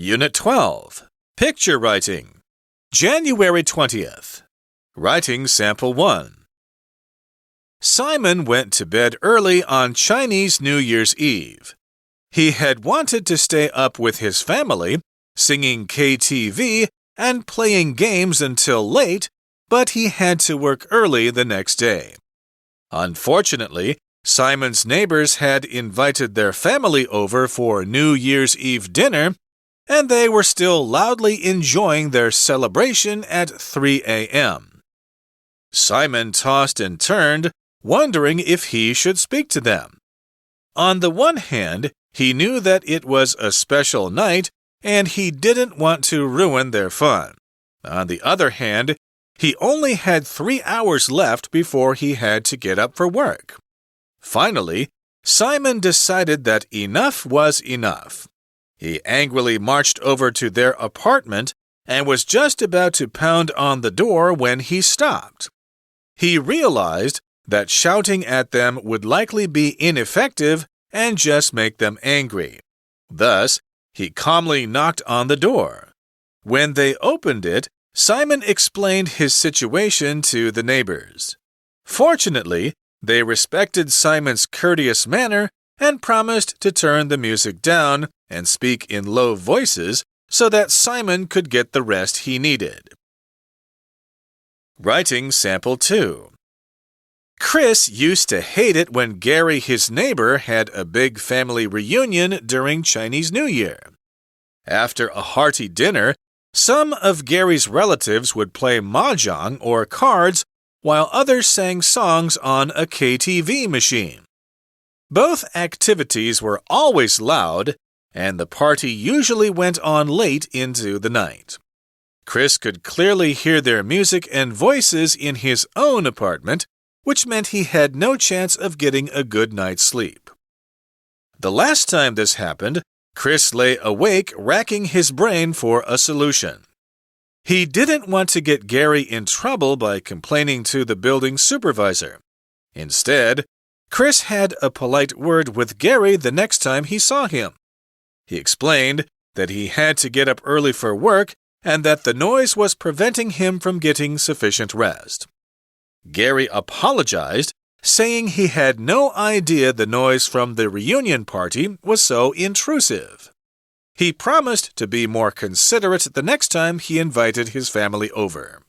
Unit 12. Picture Writing. January 20th. Writing Sample 1. Simon went to bed early on Chinese New Year's Eve. He had wanted to stay up with his family, singing KTV and playing games until late, but he had to work early the next day. Unfortunately, Simon's neighbors had invited their family over for New Year's Eve dinner, and they were still loudly enjoying their celebration at 3 a.m. Simon tossed and turned, wondering if he should speak to them. On the one hand, he knew that it was a special night, and he didn't want to ruin their fun. On the other hand, he only had 3 hours left before he had to get up for work. Finally, Simon decided that enough was enough. He angrily marched over to their apartment and was just about to pound on the door when he stopped. He realized that shouting at them would likely be ineffective and just make them angry. Thus, he calmly knocked on the door. When they opened it, Simon explained his situation to the neighbors. Fortunately, they respected Simon's courteous manner and promised to turn the music down and speak in low voices so that Simon could get the rest he needed. Writing Sample 2. Chris used to hate it when Gary, his neighbor, had a big family reunion during Chinese New Year. After a hearty dinner, some of Gary's relatives would play mahjong or cards while others sang songs on a KTV machine. Both activities were always loud, and the party usually went on late into the night. Chris could clearly hear their music and voices in his own apartment, which meant he had no chance of getting a good night's sleep. The last time this happened, Chris lay awake racking his brain for a solution. He didn't want to get Gary in trouble by complaining to the building supervisor. Instead, Chris had a polite word with Gary the next time he saw him. He explained that he had to get up early for work and that the noise was preventing him from getting sufficient rest. Gary apologized, saying he had no idea the noise from the reunion party was so intrusive. He promised to be more considerate the next time he invited his family over.